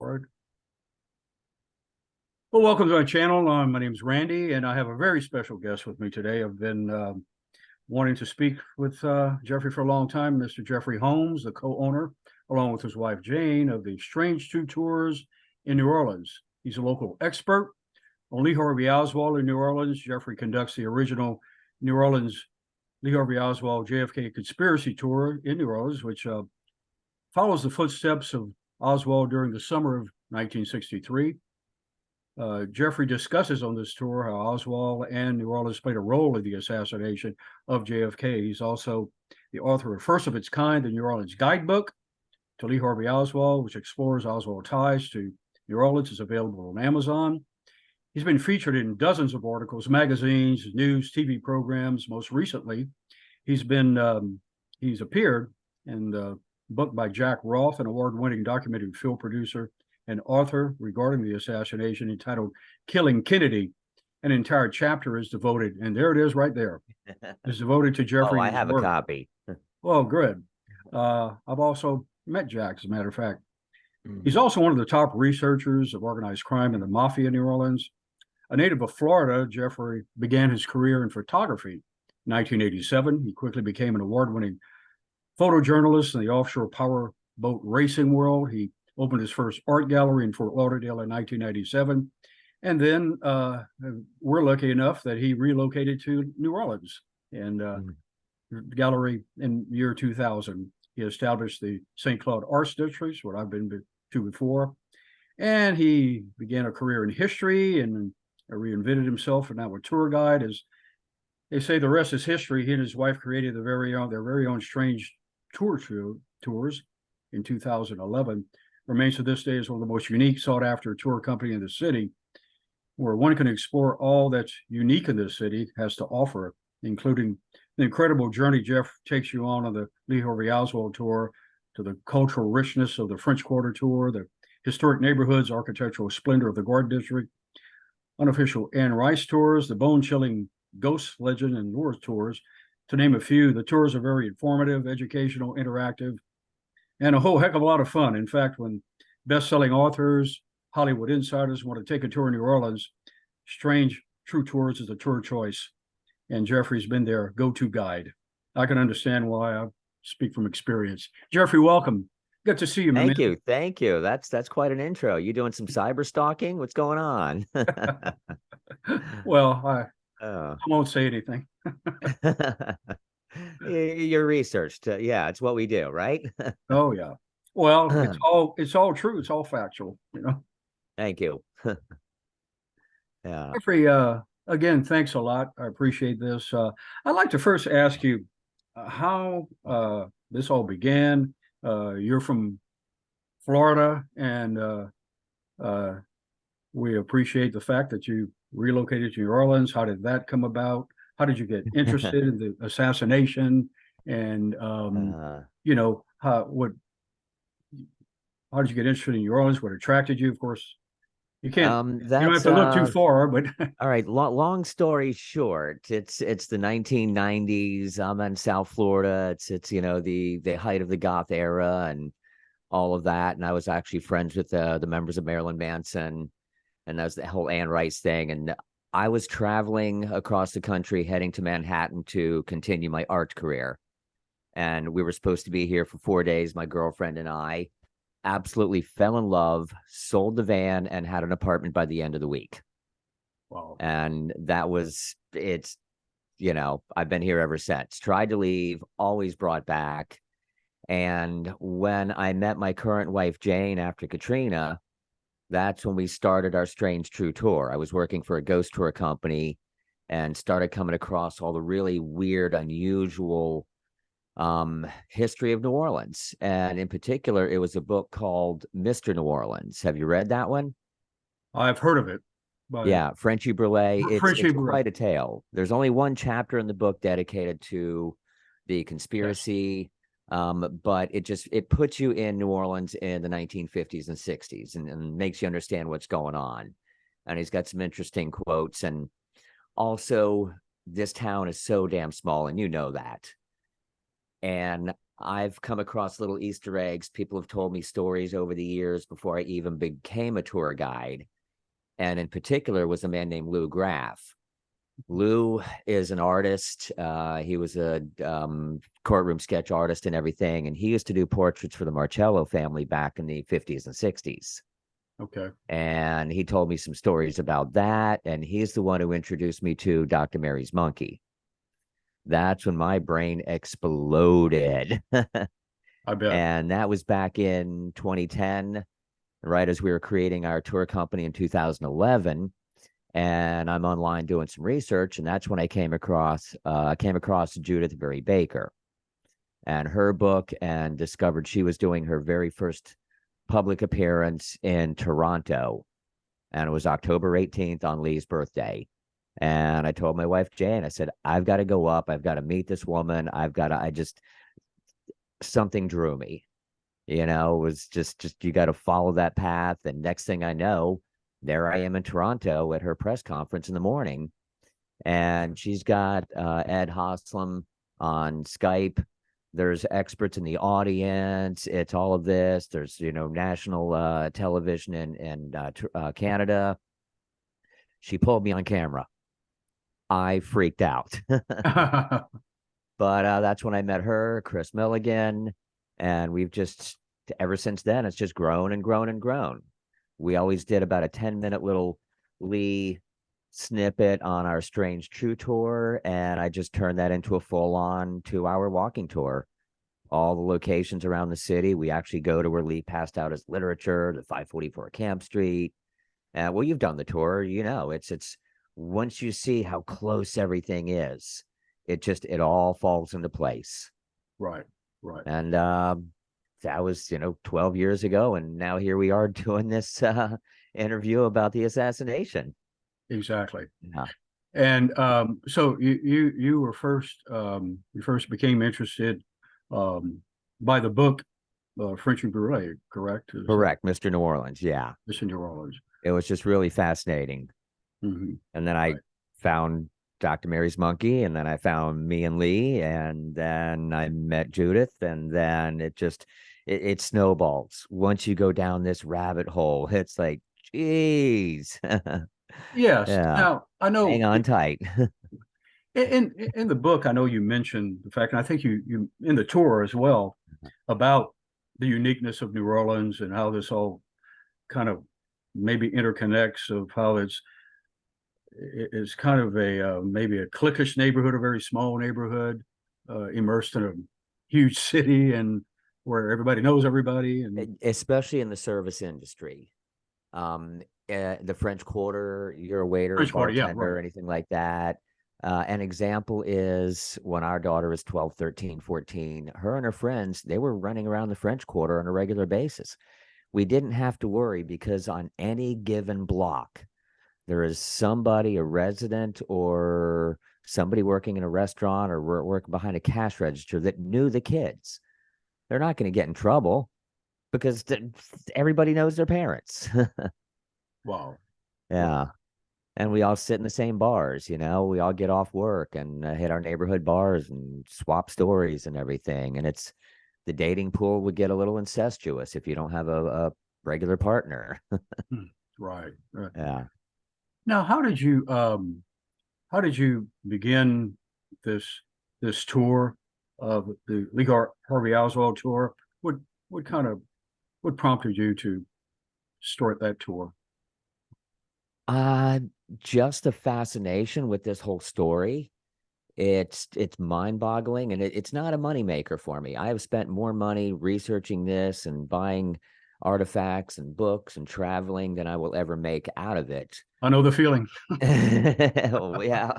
Right. Well, welcome to my channel. My name is Randy, and I have a very special guest with me today. I've been wanting to speak with Jeffrey for a long time, Mr. Jeffrey Holmes, the co-owner, along with his wife Jane, of the Strange True Tours in New Orleans. He's a local expert on Lee Harvey Oswald in New Orleans. Jeffrey conducts the original New Orleans Lee Harvey Oswald JFK Conspiracy Tour in New Orleans, which follows the footsteps of Oswald during the summer of 1963. Jeffrey discusses on this tour how Oswald and New Orleans played a role in the assassination of JFK. He's also the author of First of Its Kind, the New Orleans Guidebook to Lee Harvey Oswald, which explores Oswald ties to New Orleans. It's available on Amazon. He's been featured in dozens of articles, magazines, news, TV programs. Most recently, he's appeared in the book by Jack Roth, an award-winning documentary film producer and author regarding the assassination, entitled Killing Kennedy. An entire chapter is devoted, and there it is right there, is devoted to Jeffrey. Oh, I have a copy. Well, good. I've also met Jack, as a matter of fact. He's also one of the top researchers of organized crime and the mafia in New Orleans. A native of Florida, Jeffrey began his career in photography. In 1987, he quickly became an award-winning photojournalist in the offshore powerboat racing world. He opened his first art gallery in Fort Lauderdale in 1997. And then we're lucky enough that he relocated to New Orleans and gallery in year 2000. He established the St. Claude Arts District, what I've been to before. And he began a career in history and reinvented himself, and now a tour guide. As they say, the rest is history. He and his wife created their very own Strange Tours in 2011. Remains to this day as one of the most unique, sought-after tour company in the city, where one can explore all that's unique in this city has to offer, including the incredible journey Jeff takes you on the Lee Harvey Oswald tour, to the cultural richness of the French Quarter tour, the historic neighborhoods, architectural splendor of the Garden District, unofficial Anne Rice tours, the bone-chilling ghost legend and lore tours, to name a few. The tours are very informative, educational, interactive, and a whole heck of a lot of fun. In fact, when best-selling authors, Hollywood insiders want to take a tour in New Orleans, Strange True Tours is a tour choice, and Jeffrey's been their go-to guide. I can understand why. I speak from experience. Jeffrey, welcome. Good to see you, man. Thank you. That's quite an intro. You doing some cyber stalking? What's going on? Well, I won't say anything. Your research, yeah, it's what we do, right? Oh yeah. Well, it's all true. It's all factual, you know. Thank you. Yeah. Jeffrey, again, thanks a lot. I appreciate this. I'd like to first ask you how this all began. You're from Florida, and we appreciate the fact that you relocated to New Orleans. How did that come about? How did you get interested in the assassination? And you know, how did you get interested in New Orleans? What attracted you? Of course, you can't. You don't have to look too far, but all right. Long story short, it's the 1990s. I'm in South Florida. It's you know, the height of the goth era and all of that. And I was actually friends with the members of Marilyn Manson, and that was the whole Anne Rice thing. And I was traveling across the country, heading to Manhattan to continue my art career. And we were supposed to be here for 4 days. My girlfriend and I absolutely fell in love, sold the van, and had an apartment by the end of the week. Wow. And it's, you know, I've been here ever since. Tried to leave, always brought back. And when I met my current wife, Jane, after Katrina, that's when we started our Strange True Tour. I was working for a ghost tour company and started coming across all the really weird, unusual history of New Orleans. And in particular, it was a book called Mr. New Orleans. Have you read that one? I've heard of it. Yeah, Frenchy Brûlée. It's Brûlée. quite a tale. There's only one chapter in the book dedicated to the conspiracy. Yes. But it puts you in New Orleans in the 1950s and 60s and makes you understand what's going on. And he's got some interesting quotes. And also, this town is so damn small, and you know that. And I've come across little Easter eggs. People have told me stories over the years before I even became a tour guide. And in particular was a man named Lou Graff. Lou is an artist. He was a courtroom sketch artist and everything. And he used to do portraits for the Marcello family back in the 50s and 60s. Okay. And he told me some stories about that. And he's the one who introduced me to Dr. Mary's monkey. That's when my brain exploded. I bet. And that was back in 2010, right as we were creating our tour company in 2011. And I'm online doing some research, and that's when I came across Judith Berry Baker and her book, and discovered she was doing her very first public appearance in Toronto, and it was October 18th on Lee's birthday. And I told my wife Jane, I said, I've got to go up. I've got to meet this woman. Something drew me. It was just you got to follow that path. And next thing I know, there I am in Toronto at her press conference in the morning. And she's got Ed Haslam on Skype. There's experts in the audience. It's all of this. There's, national television in Canada. She pulled me on camera. I freaked out. But that's when I met her, Chris Milligan. And we've just, ever since then, it's just grown and grown and grown. We always did about a 10-minute little Lee snippet on our Strange True tour. And I just turned that into a full-on 2-hour walking tour. All the locations around the city. We actually go to where Lee passed out his literature, the 544 Camp Street. Well, you've done the tour, it's once you see how close everything is, it all falls into place. Right. Right. And that was 12 years ago, and now here we are doing this interview about the assassination. Exactly. Yeah. And so you were first you first became interested by the book French and Brulee, correct? Correct, Mr. New Orleans. Yeah, Mr. New Orleans. it was just really fascinating. Mm-hmm. And then I found Dr. Mary's monkey, and then I found me and Lee, and then I met Judith, and then it snowballs. Once you go down this rabbit hole, it's like, geez. Yes. Yeah. Now I know Hang on tight. in the book, I know you mentioned the fact, and I think you in the tour as well, about the uniqueness of New Orleans and how this all kind of maybe interconnects, of how it's kind of a maybe a cliquish neighborhood, a very small neighborhood, immersed in a huge city, and where everybody knows everybody, and Especially in the service industry. The French Quarter, you're a waiter, French Quarter, yeah, bartender, right. anything like that. An example is when our daughter was 12, 13, 14, her and her friends, they were running around the French Quarter on a regular basis. We didn't have to worry, because on any given block, there is somebody, a resident or somebody working in a restaurant or working behind a cash register that knew the kids. They're not going to get in trouble because everybody knows their parents. Wow. Yeah. And we all sit in the same bars, we all get off work and hit our neighborhood bars and swap stories and everything. And the dating pool would get a little incestuous if you don't have a regular partner. Right. Right. Yeah. Now, how did you begin this tour of the Lee Harvey Oswald tour? What kind of what prompted you to start that tour? Just a fascination with this whole story. It's mind-boggling, and it's not a moneymaker for me. I have spent more money researching this and buying artifacts and books and traveling than I will ever make out of it. I know the feeling. Oh, yeah,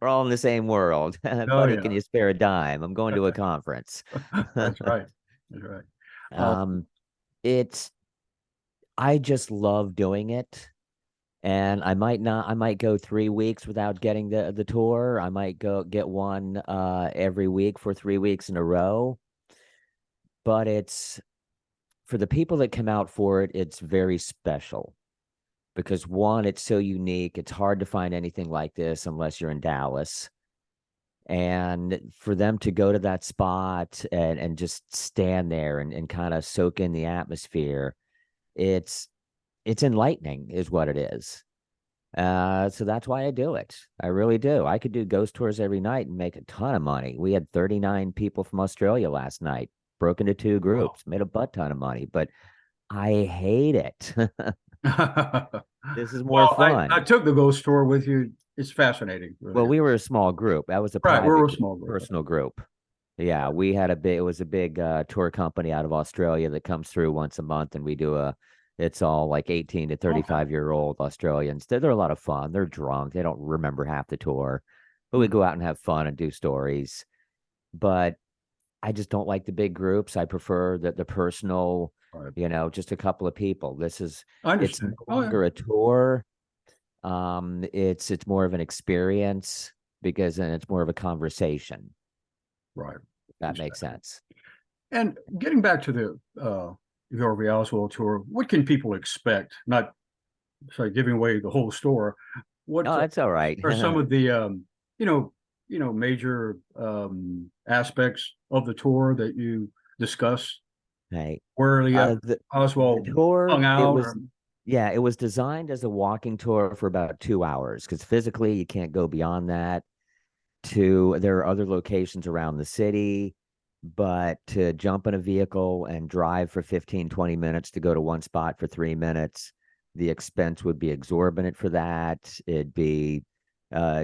we're all in the same world. Oh Buddy, can yeah, you spare a dime? I'm going to a conference. that's right. That's right. um, it's I just love doing it. And I might go 3 weeks without getting the tour. I might go get one every week for 3 weeks in a row. But it's for the people that come out for it, it's very special because one, it's so unique. It's hard to find anything like this unless you're in Dallas. And for them to go to that spot and just stand there and kind of soak in the atmosphere, it's it's enlightening is what it is. So that's why I do it. I really do. I could do ghost tours every night and make a ton of money. We had 39 people from Australia last night, broke into two Wow. groups, made a butt ton of money, but I hate it. This is more Well, I fun. took the ghost tour with you. It's fascinating, really Well, we were is. a small group. That was a Right, we're private a group, small group. personal group. Yeah, we had a big, it was a big tour company out of Australia that comes through once a month, and we do it's all like 18 to Okay. 35-year-old Australians. They're a lot of fun. They're drunk. They don't remember half the tour, but we Mm, go out and have fun and do stories. But I just don't like the big groups. I prefer the personal, right. just a couple of people. I It's no understand. Oh yeah. longer a tour. It's more of an experience because then it's more of a conversation. Right. If that makes Exactly. sense. And getting back to the Harvey Oswald tour, what can people expect? Not sorry, giving away the whole store. What Oh, it's all right. are some of the you know, major aspects of the tour that you discuss? Hey, Where the the Oswald tour, hung out, or yeah, it was designed as a walking tour for about 2 hours because physically you can't go beyond that. There are other locations around the city, but to jump in a vehicle and drive for 15, 20 minutes to go to one spot for 3 minutes, the expense would be exorbitant for that. It'd be,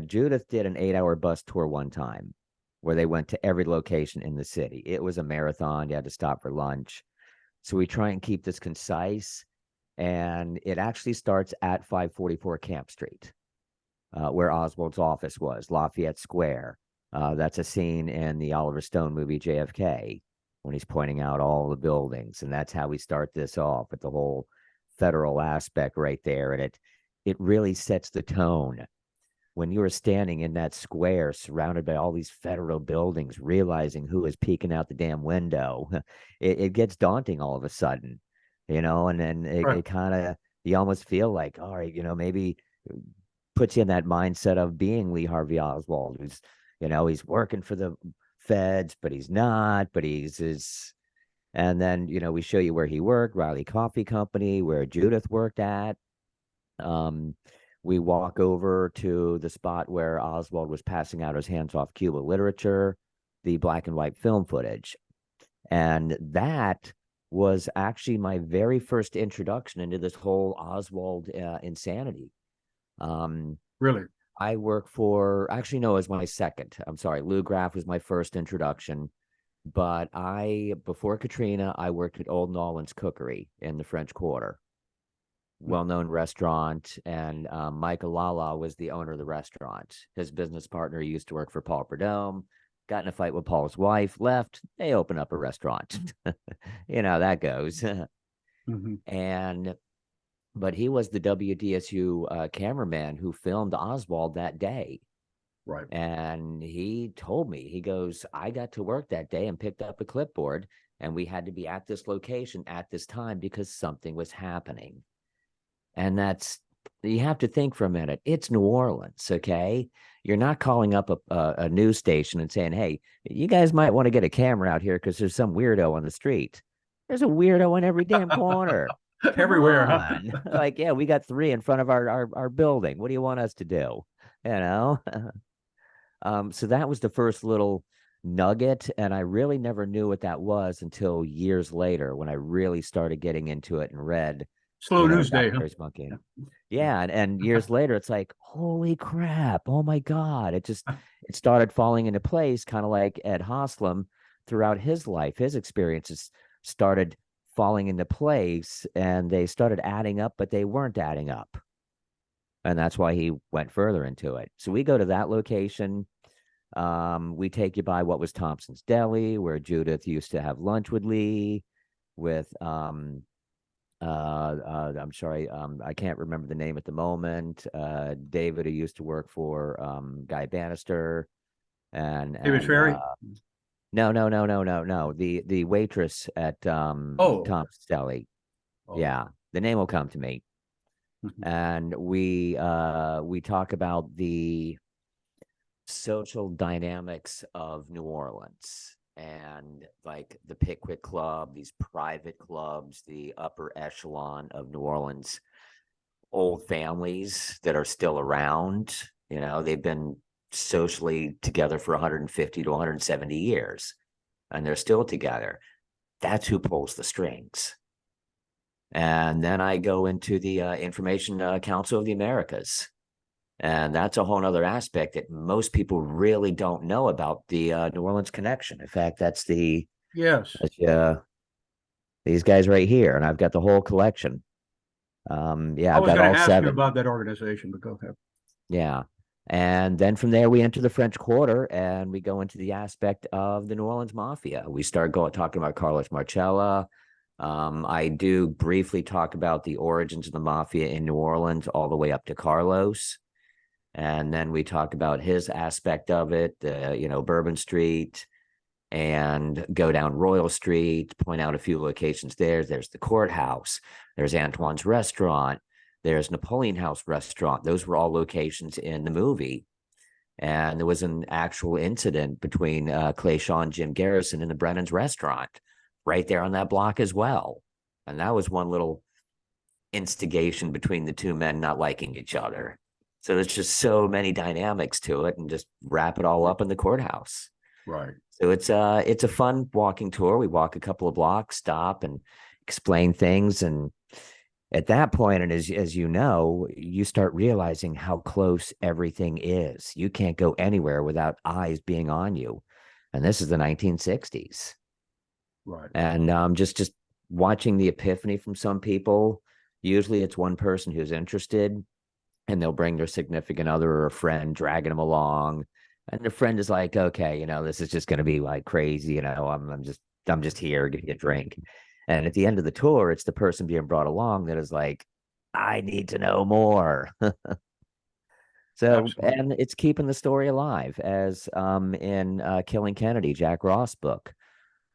Judith did an 8 hour bus tour one time where they went to every location in the city. It was a marathon. You had to stop for lunch. So we try and keep this concise. And it actually starts at 544 Camp Street, where Oswald's office was, Lafayette Square. That's a scene in the Oliver Stone movie JFK when he's pointing out all the buildings, and that's how we start this off with the whole federal aspect right there, and it really sets the tone when you are standing in that square surrounded by all these federal buildings, realizing who is peeking out the damn window. It gets daunting all of a sudden, and then right, it kind of, you almost feel like, all right, maybe puts you in that mindset of being Lee Harvey Oswald, who's, he's working for the feds, but he's not, but he's his. And then, we show you where he worked, Riley Coffee Company, where Judith worked at. Um, we walk over to the spot where Oswald was passing out his hands off Cuba literature, the black and white film footage. And that was actually my very first introduction into this whole Oswald insanity. Um, really, I work for, actually, no, it was my second. I'm sorry. Lou Graff was my first introduction. But before Katrina, I worked at Old Nolan's Cookery in the French Quarter, well-known restaurant, and Mike Alala was the owner of the restaurant. His business partner used to work for Paul Prudhomme, got in a fight with Paul's wife, left. They opened up a restaurant. That goes. hmm And but he was the WDSU cameraman who filmed Oswald that day. right, And he told me, he goes, I got to work that day and picked up a clipboard, and we had to be at this location at this time because something was happening. And you have to think for a minute. It's New Orleans, okay? You're not calling up a news station and saying, hey, you guys might want to get a camera out here because there's some weirdo on the street. There's a weirdo in every damn corner. Come everywhere, on. huh? Like, yeah, we got three in front of our building. What do you want us to do? You know? So that was the first little nugget. And I really never knew what that was until years later when I really started getting into it and read, Slow news about day, huh? Harry's Monkey. Yeah. And years later, it's like, holy crap. Oh my God. It started falling into place, kind of like Ed Haslam throughout his life. His experiences started falling into place and they started adding up, but they weren't adding up. And that's why he went further into it. So we go to that location. We take you by what was Thompson's Deli, where Judith used to have lunch with Lee, with I'm sorry, I can't remember the name at the moment. David, who used to work for Guy Bannister, and David Ferry. no, no, no, no, no, no, the waitress at Oh, okay. Thompson's Deli. Oh, Yeah, the name will come to me. mhm. And we talk about social dynamics of New Orleans and like the Pickwick Club, these private clubs, the upper echelon of New Orleans, old families that are still around. You know, they've been socially together for 150 to 170 years and they're still together. That's who pulls the strings. And then I go into the Information Council of the Americas. And that's a whole other aspect that most people really don't know about the New Orleans connection. In fact, that's Yes. these guys right here, and I've got the whole collection. Yeah, I I've was got going all to ask you seven. about that organization, but go ahead. Yeah. And then from there, we enter the French Quarter and we go into the aspect of the New Orleans Mafia. We start talking about Carlos Marcella. I do briefly talk about the origins of the Mafia in New Orleans all the way up to Carlos. And then we talk about his aspect of it, Bourbon Street, and go down Royal Street, point out a few locations there. There's the courthouse, there's Antoine's restaurant, there's Napoleon House restaurant. Those were all locations in the movie. And there was an actual incident between Clay Shaw and Jim Garrison in the Brennan's restaurant right there on that block as well. And that was one little instigation between the two men not liking each other. So there's just so many dynamics to it, and just wrap it all up in the courthouse. Right. So it's a fun walking tour. We walk a couple of blocks, stop and explain things. And at that point, and as you know, you start realizing how close everything is. You can't go anywhere without eyes being on you. And this is the 1960s. Right. And just watching the epiphany from some people. Usually it's one person who's interested, and they'll bring their significant other or a friend, dragging them along. And the friend is like, okay, this is just going to be like crazy. I'm just here, give you a drink. And at the end of the tour, it's the person being brought along that is like, I need to know more. So, Absolutely. and it's keeping the story alive, as in Killing Kennedy, Jack Ross book.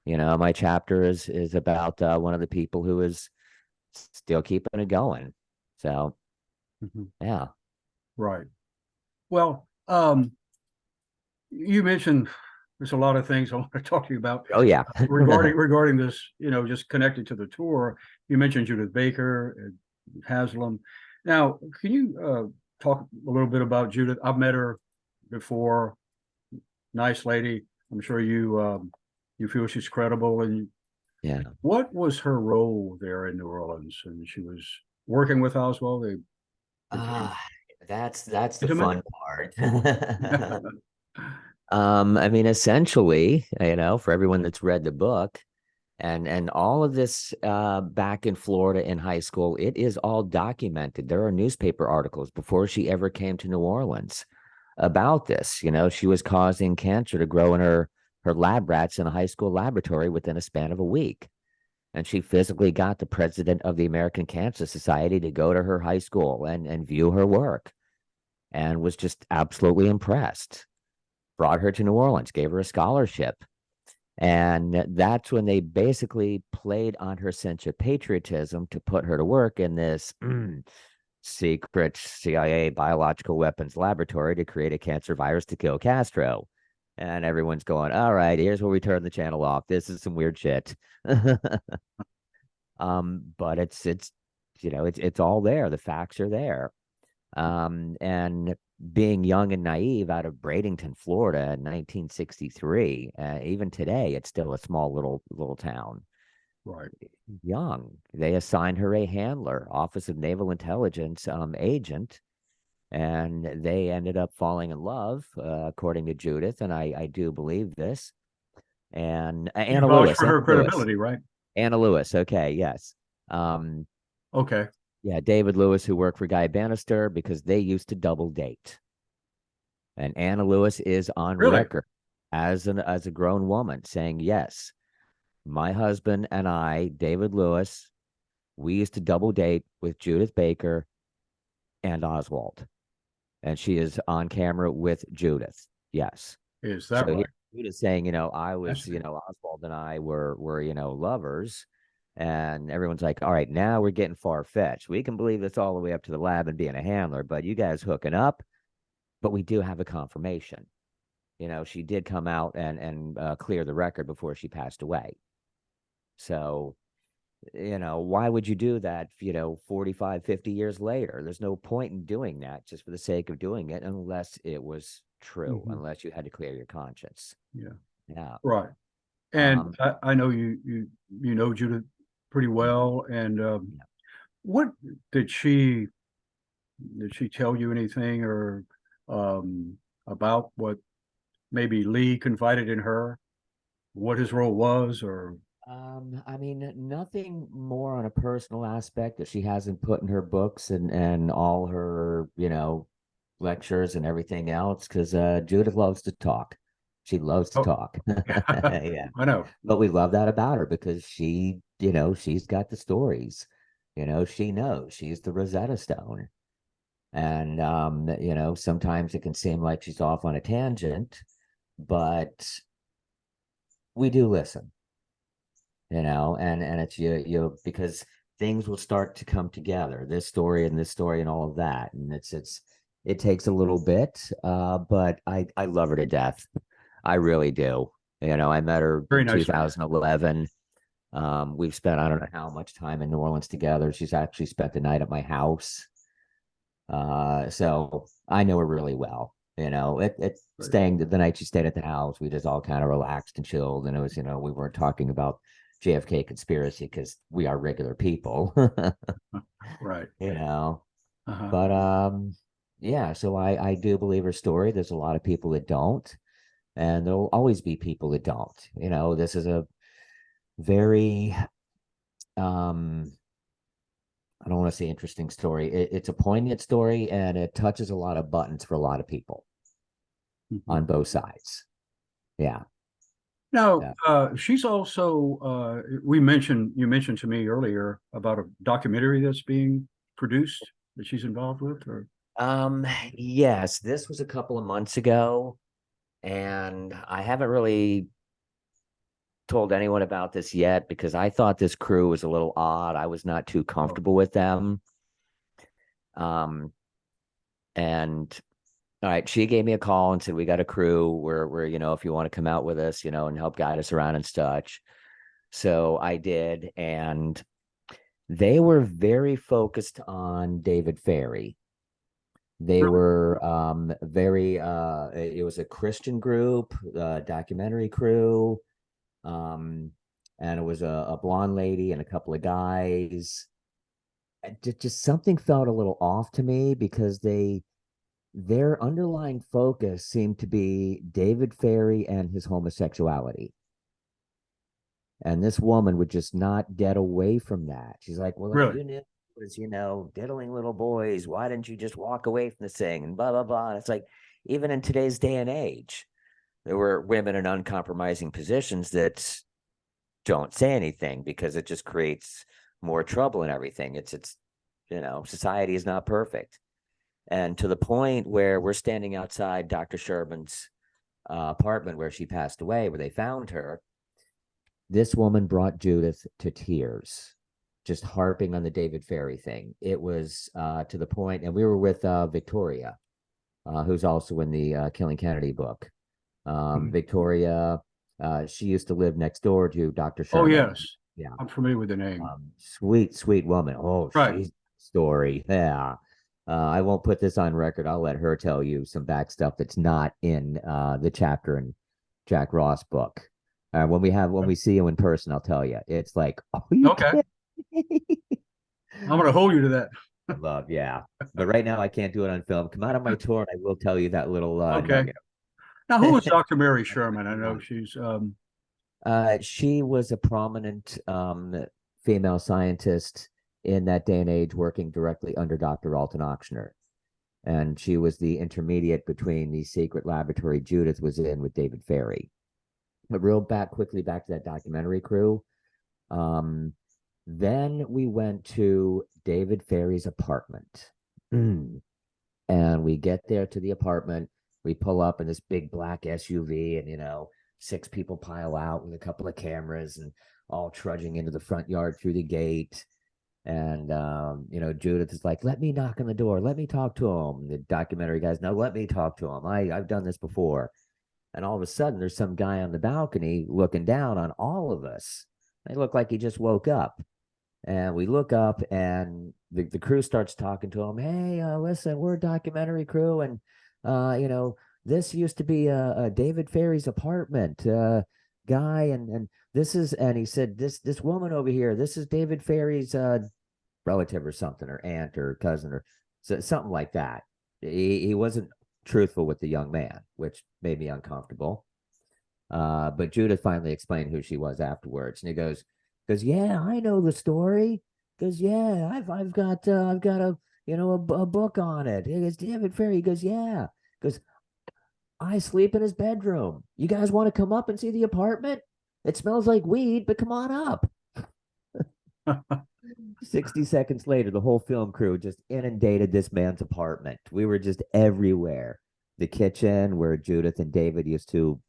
My chapter is about one of the people who is still keeping it going. So, yeah. Right. Well, you mentioned there's a lot of things I want to talk to you about Oh, yeah. regarding this, just connected to the tour. You mentioned Judith Baker and Haslam. Now, can you talk a little bit about Judith? I've met her before. Nice lady. I'm sure you feel she's credible. And Yeah. what was her role there in New Orleans? And she was working with Oswald. They became Ah, that's the intimate. fun part. I mean, essentially, for everyone that's read the book and all of this back in Florida in high school, it is all documented. There are newspaper articles before she ever came to New Orleans about this. She was causing cancer to grow in her lab rats in a high school laboratory within a span of a week. And she physically got the president of the American Cancer Society to go to her high school and view her work, and was just absolutely impressed. Brought her to New Orleans, gave her a scholarship. And that's when they basically played on her sense of patriotism to put her to work in this secret CIA biological weapons laboratory to create a cancer virus to kill Castro. And everyone's going, all right, here's where we turn the channel off. This is some weird shit. But it's all there. The facts are there. And being young and naive out of Bradenton, Florida in 1963, even today, it's still a small little town. Right. Young. They assigned her a handler, Office of Naval Intelligence agent, and they ended up falling in love, according to Judith, and I do believe this. And You Anna vouch Lewis, for her credibility, right? Anna Lewis. Okay, yes. Um, Okay. yeah, David Lewis, who worked for Guy Bannister, because they used to double date. And Anna Lewis is on Really? record as a grown woman saying, yes, my husband and I, David Lewis, we used to double date with Judith Baker and Oswald. And she is on camera with Judith. Yes. Is that So here right? Judith saying, I was, Fascinating. Oswald and I were lovers. And everyone's like, all right, now we're getting far fetched. We can believe this all the way up to the lab and being a handler, but you guys hooking up. But we do have a confirmation. she did come out and clear the record before she passed away. So, why would you do that, 45, 50 years later? There's no point in doing that just for the sake of doing it, unless it was true, Mhm. unless you had to clear your conscience. Yeah. Yeah. Right. And Um, I know you know Judith pretty well. And yeah. what did she did she tell you anything or about what maybe Lee confided in her, what his role was, or I mean, nothing more on a personal aspect that she hasn't put in her books and all her, lectures and everything else, because Judith loves to talk. She loves to oh, talk. Yeah. I know. But we love that about her because she's got the stories. She knows she's the Rosetta Stone. And sometimes it can seem like she's off on a tangent, but we do listen, and it's because things will start to come together, this story and all of that. And it takes a little bit, but I love her to death. I really do. I met her Very in nice lady. 2011. We've spent I don't know how much time in New Orleans together. She's actually spent the night at my house. So I know her really well. It Right. staying the night she stayed at the house, we just all kind of relaxed and chilled. And it was, we weren't talking about JFK conspiracy because we are regular people, Right. you know. Uh-huh. But yeah, so I do believe her story. There's a lot of people that don't, and there'll always be people that don't. This is a very I don't want to say interesting story. It's a poignant story, and it touches a lot of buttons for a lot of people Mhm. on both sides. Yeah. Now, Yeah. she's also you mentioned to me earlier about a documentary that's being produced that she's involved with, or Um, yes, this was a couple of months ago, and I haven't really told anyone about this yet because I thought this crew was a little odd. I was not too oh, comfortable with them. Um, and all right, she gave me a call and said, we got a crew where, if you want to come out with us, and help guide us around and such. So I did, and they were very focused on David Ferry. They really? were very it was a Christian group, documentary crew. Um, and it was a blonde lady and a couple of guys. Just something felt a little off to me because their underlying focus seemed to be David Ferry and his homosexuality. And this woman would just not get away from that. She's like, well, if Really? you knew it was, diddling little boys, why didn't you just walk away from this thing? And blah, blah, blah. And it's like, even in today's day and age, there were women in uncompromising positions that don't say anything because it just creates more trouble and everything. It's society is not perfect. And to the point where we're standing outside Dr. Sherman's apartment where she passed away, where they found her, this woman brought Judith to tears, just harping on the David Ferry thing. It was to the point, and we were with Victoria, who's also in the Killing Kennedy book. Mhm. Victoria, she used to live next door to Dr. Oh, Sherman. yes. Yeah. I'm familiar with the name. Sweet, sweet woman. Oh, Right. she's story. Yeah. I won't put this on record. I'll let her tell you some back stuff that's not in the chapter in Jack Ross book. When we see you in person, I'll tell you. It's like, oh, you Okay. kidding me? I'm going to hold you to that. Love, yeah. But right now, I can't do it on film. Come out on my tour, and I will tell you that little Okay. nugget. Now, who is Dr. Mary That's Sherman? I the know one. she's She was a prominent female scientist in that day and age, working directly under Dr. Alton Ochsner. And she was the intermediate between the secret laboratory Judith was in with David Ferry. But quickly back to that documentary crew. Um, then we went to David Ferry's apartment. And we get there to the apartment. We pull up in this big black SUV, and six people pile out with a couple of cameras and all trudging into the front yard through the gate. And Judith is like, let me knock on the door, let me talk to him. The documentary guys, no, let me talk to him. I've done this before. And all of a sudden, there's some guy on the balcony looking down on all of us. They look like he just woke up. And we look up, and the crew starts talking to him. Hey, listen, we're a documentary crew, and this used to be a David Ferry's apartment, guy, and this is, and he said, this woman over here, this is David Ferry's relative or something, or aunt or cousin or something like that. He wasn't truthful with the young man, which made me uncomfortable. But Judith finally explained who she was afterwards, and he goes, yeah, I know the story. Goes, yeah, I've got a a book on it. He goes, David Ferry. He goes, yeah. Goes, I sleep in his bedroom. You guys want to come up and see the apartment? It smells like weed, but come on up. 60 seconds later, the whole film crew just inundated this man's apartment. We were just everywhere. The kitchen where Judith and David used to,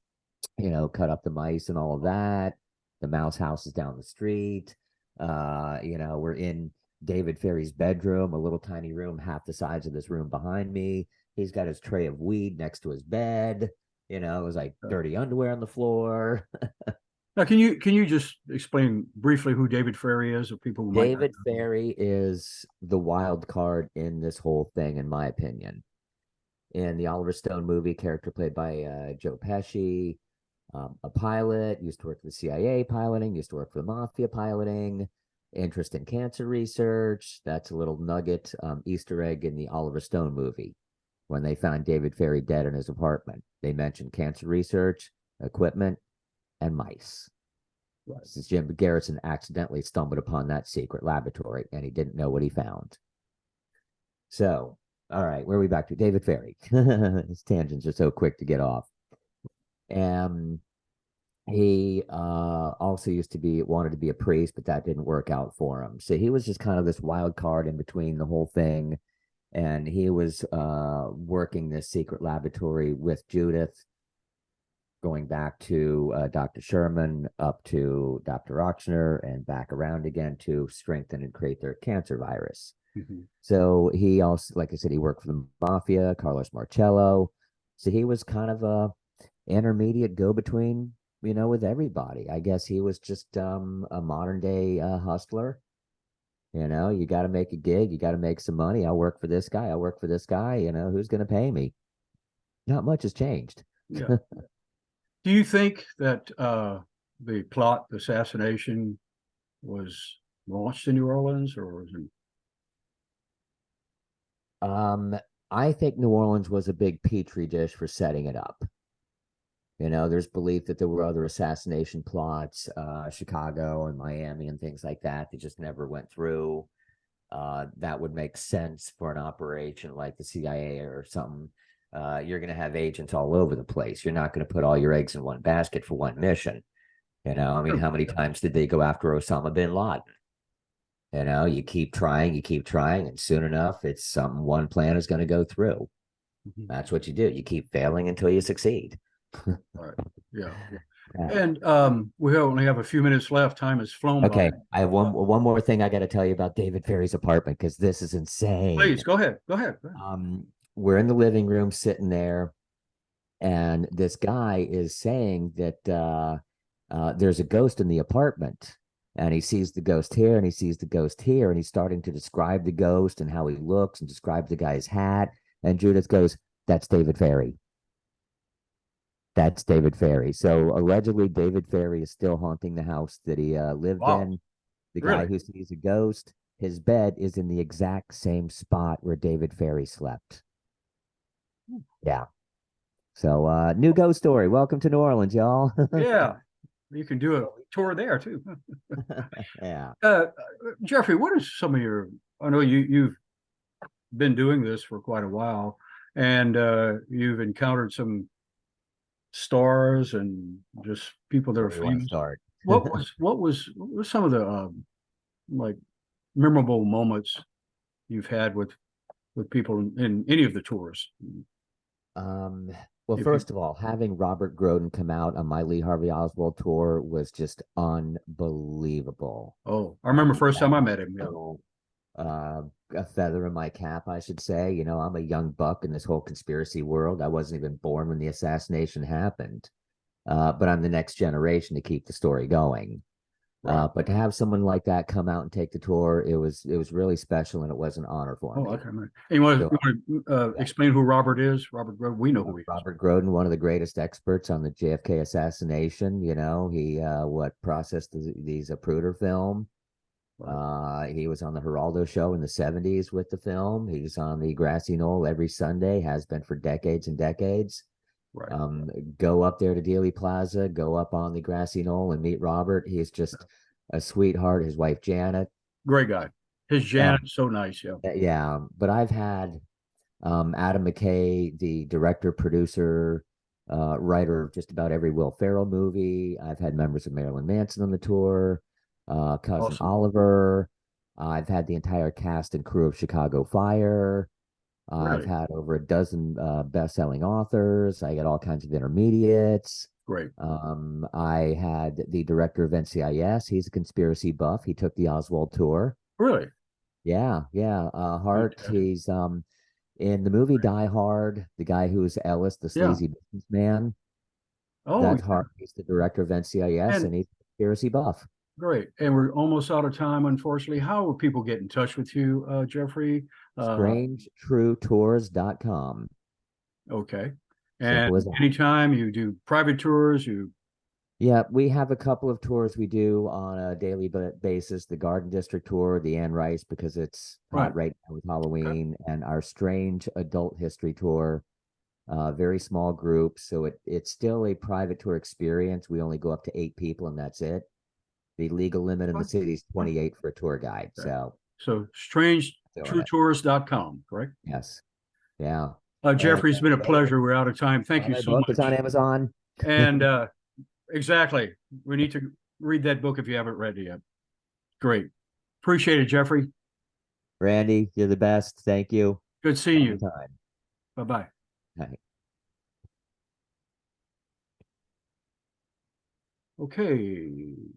cut up the mice and all of that. The mouse house is down the street. We're in David Ferry's bedroom, a little tiny room, half the size of this room behind me. He's got his tray of weed next to his bed. It was like dirty underwear on the floor. Now, can you just explain briefly who David Ferry is, or people who might not David know? Ferry is the wild card in this whole thing, in my opinion. In the Oliver Stone movie, character played by Joe Pesci, a pilot, used to work for the CIA piloting, used to work for the mafia piloting, interest in cancer research. That's a little nugget, Easter egg in the Oliver Stone movie. When they found David Ferry dead in his apartment, they mentioned cancer research, equipment, and mice. Right. Since Jim Garrison accidentally stumbled upon that secret laboratory and he didn't know what he found. So, all right, where are we back to? David Ferry. His tangents are so quick to get off. And he also wanted to be a priest, but that didn't work out for him. So he was just kind of this wild card in between the whole thing. And he was working this secret laboratory with Judith, going back to Dr. Sherman, up to Dr. Ochsner, and back around again to strengthen and create their cancer virus. Mm-hmm. So he also, like I said, he worked for the mafia, Carlos Marcello. So he was kind of a intermediate go-between, with everybody. I guess he was just a modern day hustler. You got to make a gig, you got to make some money. I'll work for this guy. I'll work for this guy. Who's going to pay me? Not much has changed. Yeah. Do you think that the plot, the assassination, was launched in New Orleans, or was it? I think New Orleans was a big petri dish for setting it up. There's belief that there were other assassination plots, Chicago and Miami and things like that just never went through. That would make sense for an operation like the CIA or something. You're going to have agents all over the place. You're not going to put all your eggs in one basket for one mission. How many times did they go after Osama bin Laden? You keep trying, and soon enough, it's something, one plan is going to go through. Mhm. That's what you do. You keep failing until you succeed. Right. Yeah. And we only have a few minutes left. Time has flown Okay, by. I have one more thing I got to tell you about David Ferry's apartment, because this is insane. Please go ahead. Go ahead. We're in the living room sitting there, and this guy is saying that there's a ghost in the apartment, and he sees the ghost here and he sees the ghost here, and he's starting to describe the ghost and how he looks and describe the guy's hat. And Judith goes, "That's David Ferry. That's David Ferry." So allegedly, David Ferry is still haunting the house that he lived Wow. in. The guy Really? who sees a ghost, his bed is in the exact same spot where David Ferry slept. Yeah. So new ghost story. Welcome to New Orleans, y'all. Yeah. You can do a tour there too. Yeah. Jeffrey, what is some of your? I know you've been doing this for quite a while, and you've encountered some stars and just people that Where are do you want to famous. start? What was some of the like memorable moments you've had with people in any of the tours? Well, If you, first of all, having Robert Groden come out on my Lee Harvey Oswald tour was just unbelievable. oh, I remember first time That I was met him. Yeah. so a feather in my cap, I should say. You know, I'm a young buck in this whole conspiracy world. I wasn't even born when the assassination happened, but I'm the next generation to keep the story going. Right. But to have someone like that come out and take the tour, it was really special, and it was an honor for Oh, me. okay. Man. And So you want to yeah, explain who Robert is? Robert Grove. We know who he is. Robert Groden, one of the greatest experts on the JFK assassination. You know, he what processed the Zapruder film. Right. He was on the Geraldo show in the 70s with the film. He's on the grassy knoll every Sunday, has been for decades and decades. Right. Um, Go up there to Dealey Plaza, go up on the grassy knoll and meet Robert. He's just a sweetheart. His wife, Janet. Great guy. His Uh, Janet's so nice. Yeah. yeah, but I've had Adam McKay, the director, producer, writer of just about every Will Ferrell movie. I've had members of Marilyn Manson on the tour, cousin Awesome. Oliver. I've had the entire cast and crew of Chicago Fire. I've Really had over a dozen best-selling authors. I got all kinds of intermediates. great. I had the director of NCIS. He's a conspiracy buff. He took the Oswald tour. Really Yeah, yeah. Hart. fantastic. He's in the movie Die Hard, the guy who's Ellis, the Yeah. sleazy businessman. Oh, That's yeah. Hart. He's the director of NCIS, And and he's a conspiracy buff. great. And we're almost out of time, unfortunately. How will people get in touch with you, Jeffrey? Uh, StrangeTrueTours.com. okay. And Simple as that. anytime you do private tours, you Yeah, we have a couple of tours we do on a daily basis. The Garden District tour, the Anne Rice, because it's right. hot right now with Okay. Halloween, and our Strange Adult History tour. Very small group, so it's still a private tour experience. We only go up to 8 people, and that's it. The legal limit in the Fine, city is fine. 28 for a tour guide. Okay. So So doing it. strangetruetours.com, correct? Yes. Yeah. And Jeffrey, it's been a David, pleasure. We're out of time. Thank buy you my so book. It's on much. Amazon. And exactly, we need to read that book if you haven't read it yet. Great. Appreciate it, Jeffrey. Randy, you're the best. Thank you. Good seeing you. Anytime. Bye bye. Bye. Okay.